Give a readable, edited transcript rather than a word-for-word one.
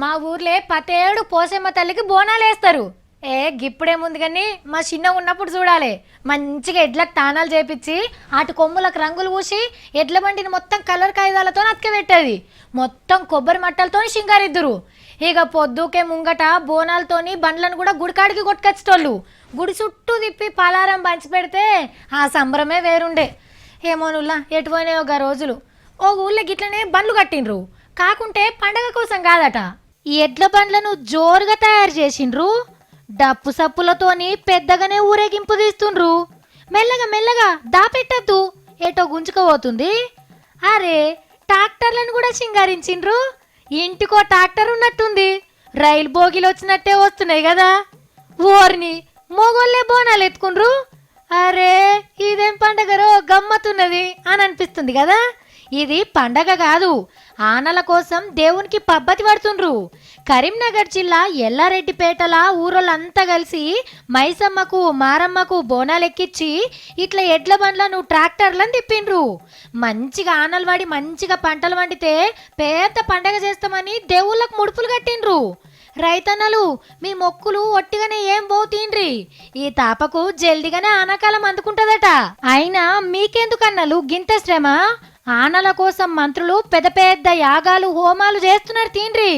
మా ఊర్లే పతేడు పోసమ్మ తల్లికి బోనాలేస్తారు. గిప్పుడే ముందు కానీ మా చిన్న ఉన్నప్పుడు చూడాలి. మంచిగా ఎడ్లకు తానాలు చేపించి అటు కొమ్ములకు రంగులు పూసి ఎడ్ల బండిని మొత్తం కలర్ కాగితాలతో అతకబెట్టేది. మొత్తం కొబ్బరి మట్టలతో సింగారిద్దురు. ఇక పొద్దుకే ముంగట బోనాలతోని బండ్లను కూడా గుడికాడికి కొట్టుకొచ్చేటోళ్ళు. గుడి చుట్టూ తిప్పి పలారం పంచి పెడితే ఆ సంబరమే వేరుండే. ఏమోనుల్లా ఎటు పోయినాయో గా రోజులు. ఓ ఊళ్ళో గిట్లనే బండ్లు కట్టిండ్రు, కాకుంటే పండగ కోసం కాదట. ఈ ఎడ్ల బండ్లను జోరుగా తయారు చేసిండ్రు. డప్పు సప్పులతోని పెద్దగానే ఊరేగింపు తీస్తుండ్రు. మెల్లగా మెల్లగా దాపెట్టద్దు, ఏటో గుంజుకోబోతుంది. అరే, ట్రాక్టర్లను కూడా సింగారించిండ్రు. ఇంటికో ట్రాక్టర్ ఉన్నట్టుంది. రైలు బోగిలు వచ్చినట్టే వస్తున్నాయి కదా. ఓర్ని మొగోళ్ళే బోనాలు ఎత్తుకుండ్రు. అరే, ఇదేం పండగరో గమ్మతున్నది అని అనిపిస్తుంది కదా. ఇది పండగ కాదు, ఆనల కోసం దేవునికి పబ్బతి పడుతుండ్రు. కరీంనగర్ జిల్లా ఎల్లారెడ్డిపేటల ఊరోళ్ళంతా కలిసి మైసమ్మకు మారమ్మకు బోనాలు ఎక్కించి ఇట్లా ఎడ్ల బండ్లను ట్రాక్టర్లను తిప్పిండ్రు. మంచిగా ఆనలు పడి మంచిగా పంటలు వండితే పెద్ద పండగ చేస్తామని దేవుళ్ళకు ముడుపులు కట్టిండ్రు. రైతన్నలు, మీ మొక్కులు ఒట్టిగానే ఏం పోతీండ్రి. ఈ తాపకు జల్దిగానే ఆనకాలం అందుకుంటదట. అయినా మీకెందుకన్నలు గింత శ్రమ? ఆనల కోసం మంత్రులు పెద్ద పెద్ద యాగాలు హోమాలు చేస్తున్నారు తీండ్రి.